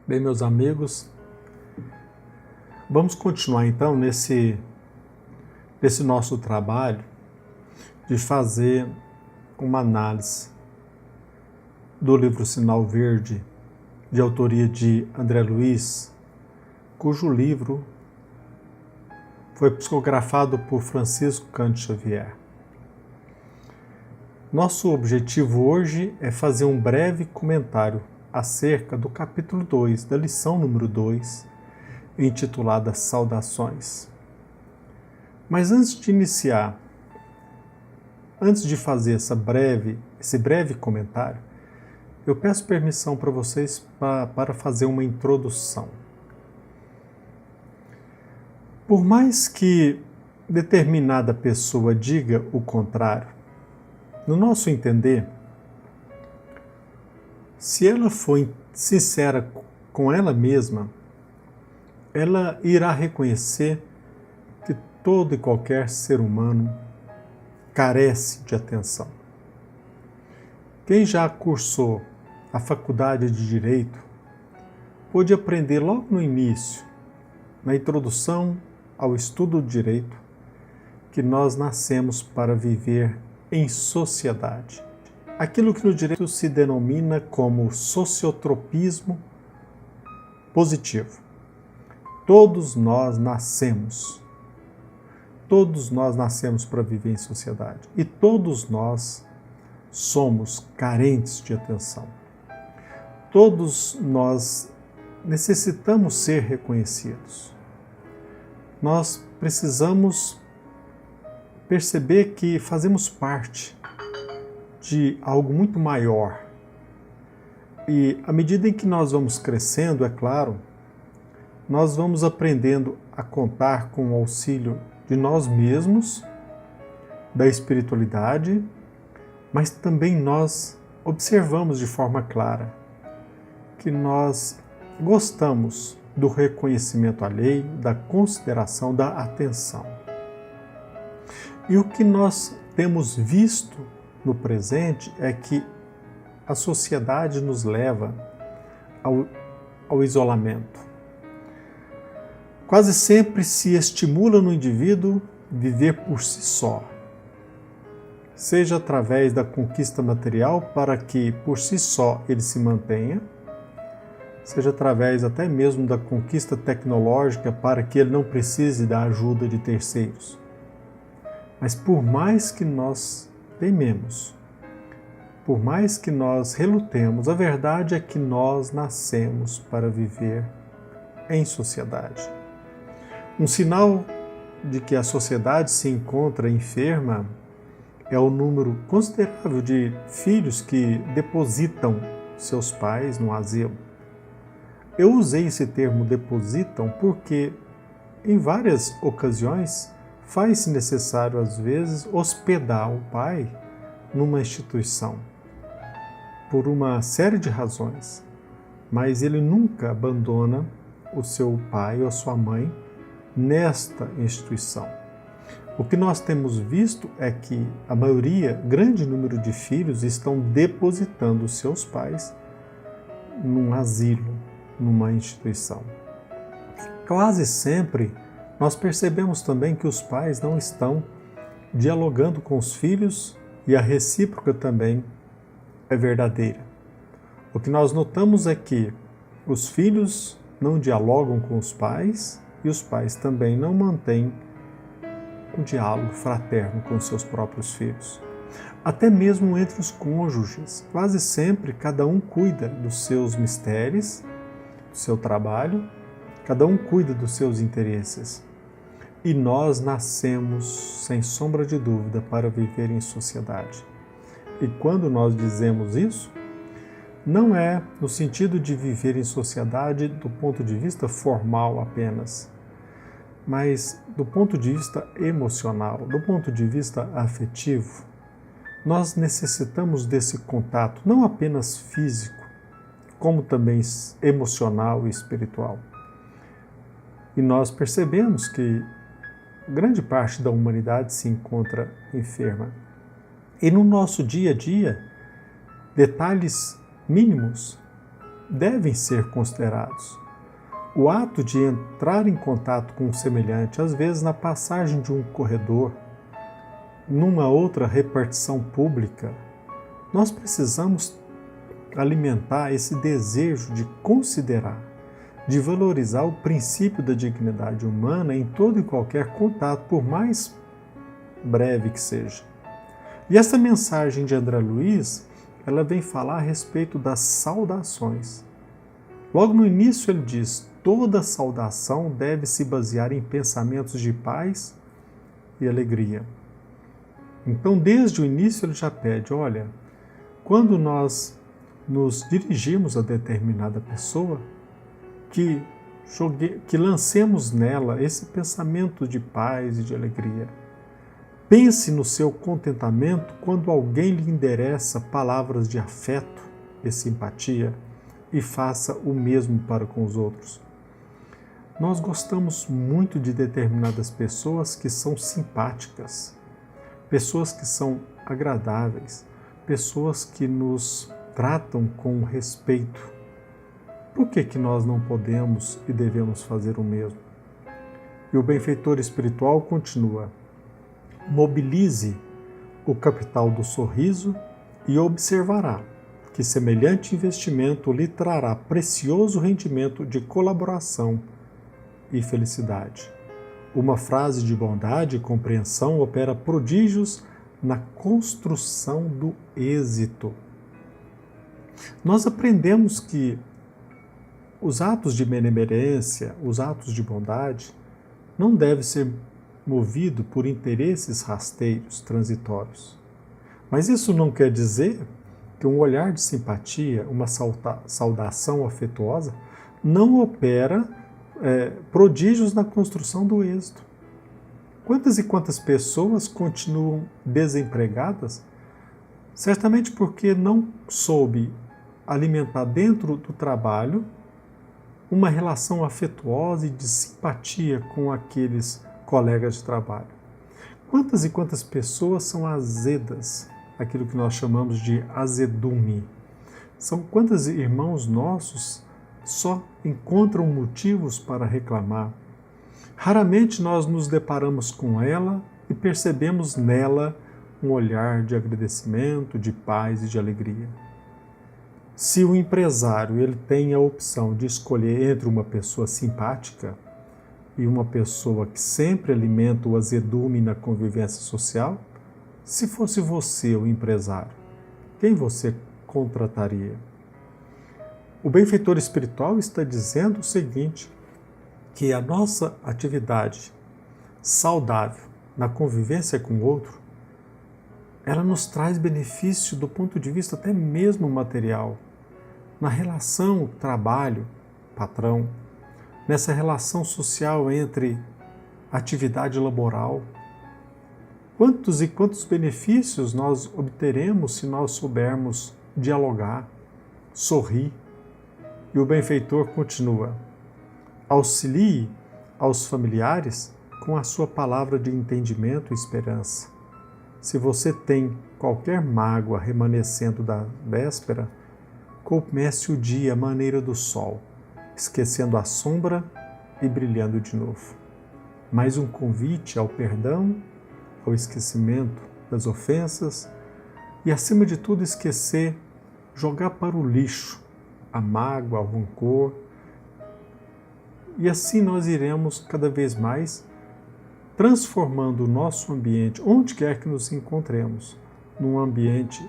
Bem, meus amigos, vamos continuar então nesse nosso trabalho de fazer uma análise do livro Sinal Verde, de autoria de André Luiz, cujo livro foi psicografado por Francisco Cândido Xavier. Nosso objetivo hoje é fazer um breve comentário acerca do capítulo 2, da lição número 2, intitulada Saudações. Mas antes de iniciar, antes de fazer esse breve comentário, eu peço permissão para vocês para fazer uma introdução. Por mais que determinada pessoa diga o contrário, no nosso entender, se ela for sincera com ela mesma, ela irá reconhecer que todo e qualquer ser humano carece de atenção. Quem já cursou a faculdade de Direito pôde aprender logo no início, na introdução ao estudo do direito, que nós nascemos para viver em sociedade. Aquilo que no direito se denomina como sociotropismo positivo. Todos nós nascemos para viver em sociedade e todos nós somos carentes de atenção. Todos nós necessitamos ser reconhecidos. Nós precisamos perceber que fazemos parte de algo muito maior. E à medida em que nós vamos crescendo, é claro, nós vamos aprendendo a contar com o auxílio de nós mesmos, da espiritualidade, mas também nós observamos de forma clara que nós gostamos do reconhecimento alheio, da consideração, da atenção. E o que nós temos visto no presente é que a sociedade nos leva ao isolamento. Quase sempre se estimula no indivíduo viver por si só, seja através da conquista material para que por si só ele se mantenha, seja através até mesmo da conquista tecnológica para que ele não precise da ajuda de terceiros. Mas por mais que nós tememos, por mais que nós relutemos, a verdade é que nós nascemos para viver em sociedade. Um sinal de que a sociedade se encontra enferma é o número considerável de filhos que depositam seus pais no asilo. Eu usei esse termo depositam porque, em várias ocasiões, faz-se necessário, às vezes, hospedar o pai numa instituição, por uma série de razões, mas ele nunca abandona o seu pai ou a sua mãe nesta instituição. O que nós temos visto é que a maioria, grande número de filhos, estão depositando seus pais num asilo, numa instituição. Quase sempre nós percebemos também que os pais não estão dialogando com os filhos e a recíproca também é verdadeira. O que nós notamos é que os filhos não dialogam com os pais e os pais também não mantêm um diálogo fraterno com seus próprios filhos. Até mesmo entre os cônjuges, quase sempre cada um cuida dos seus mistérios, do seu trabalho, cada um cuida dos seus interesses. E nós nascemos, sem sombra de dúvida, para viver em sociedade. E quando nós dizemos isso, não é no sentido de viver em sociedade do ponto de vista formal apenas, mas do ponto de vista emocional, do ponto de vista afetivo. Nós necessitamos desse contato, não apenas físico, como também emocional e espiritual. E nós percebemos que grande parte da humanidade se encontra enferma. E no nosso dia a dia, detalhes mínimos devem ser considerados. O ato de entrar em contato com o semelhante, às vezes na passagem de um corredor, numa outra repartição pública, nós precisamos alimentar esse desejo de considerar, de valorizar o princípio da dignidade humana em todo e qualquer contato, por mais breve que seja. E essa mensagem de André Luiz, ela vem falar a respeito das saudações. Logo no início ele diz: toda saudação deve se basear em pensamentos de paz e alegria. Então, desde o início ele já pede, olha, quando nós nos dirigimos a determinada pessoa, que lancemos nela esse pensamento de paz e de alegria. Pense no seu contentamento quando alguém lhe endereça palavras de afeto e simpatia e faça o mesmo para com os outros. Nós gostamos muito de determinadas pessoas que são simpáticas, pessoas que são agradáveis, pessoas que nos tratam com respeito. Por que nós não podemos e devemos fazer o mesmo? E o benfeitor espiritual continua: mobilize o capital do sorriso e observará que semelhante investimento lhe trará precioso rendimento de colaboração e felicidade. Uma frase de bondade e compreensão opera prodígios na construção do êxito. Nós aprendemos que os atos de benemerência, os atos de bondade, não devem ser movidos por interesses rasteiros, transitórios. Mas isso não quer dizer que um olhar de simpatia, uma saudação afetuosa, não opera prodígios na construção do êxito. Quantas e quantas pessoas continuam desempregadas? Certamente porque não soube alimentar dentro do trabalho uma relação afetuosa e de simpatia com aqueles colegas de trabalho. Quantas e quantas pessoas são azedas, aquilo que nós chamamos de azedume. São quantos irmãos nossos só encontram motivos para reclamar. Raramente nós nos deparamos com ela e percebemos nela um olhar de agradecimento, de paz e de alegria. Se o empresário ele tem a opção de escolher entre uma pessoa simpática e uma pessoa que sempre alimenta o azedume na convivência social, se fosse você o empresário, quem você contrataria? O benfeitor espiritual está dizendo o seguinte, que a nossa atividade saudável na convivência com o outro, ela nos traz benefício do ponto de vista até mesmo material, na relação trabalho-patrão, nessa relação social entre atividade laboral. Quantos e quantos benefícios nós obteremos se nós soubermos dialogar, sorrir? E o benfeitor continua: auxilie aos familiares com a sua palavra de entendimento e esperança. Se você tem qualquer mágoa remanescendo da véspera, comece o dia à maneira do sol, esquecendo a sombra e brilhando de novo. Mais um convite ao perdão, ao esquecimento das ofensas e, acima de tudo, esquecer, jogar para o lixo a mágoa, o rancor. E assim nós iremos cada vez mais transformando o nosso ambiente, onde quer que nos encontremos, num ambiente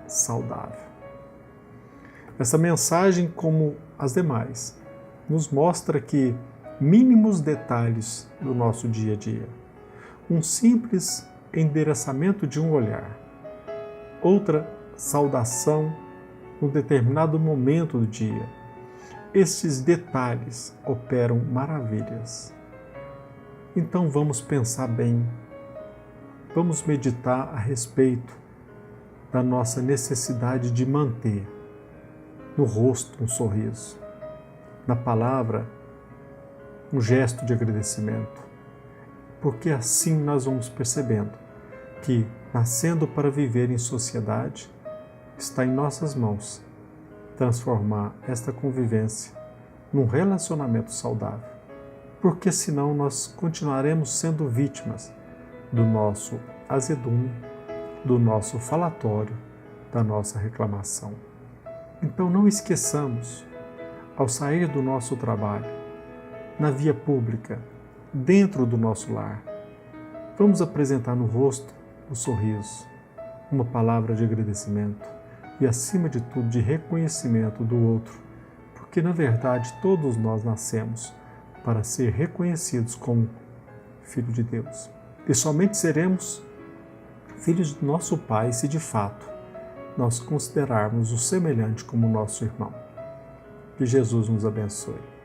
saudável. Essa mensagem, como as demais, nos mostra que mínimos detalhes do nosso dia a dia, um simples endereçamento de um olhar, outra saudação num determinado momento do dia, estes detalhes operam maravilhas. Então vamos pensar bem, vamos meditar a respeito da nossa necessidade de manter no rosto um sorriso, na palavra um gesto de agradecimento, porque assim nós vamos percebendo que, nascendo para viver em sociedade, está em nossas mãos transformar esta convivência num relacionamento saudável, porque senão nós continuaremos sendo vítimas do nosso azedume, do nosso falatório, da nossa reclamação. Então não esqueçamos, ao sair do nosso trabalho, na via pública, dentro do nosso lar, vamos apresentar no rosto o sorriso, uma palavra de agradecimento e, acima de tudo, de reconhecimento do outro, porque, na verdade, todos nós nascemos para ser reconhecidos como filho de Deus. E somente seremos filhos de nosso Pai se, de fato, nós considerarmos o semelhante como nosso irmão. Que Jesus nos abençoe.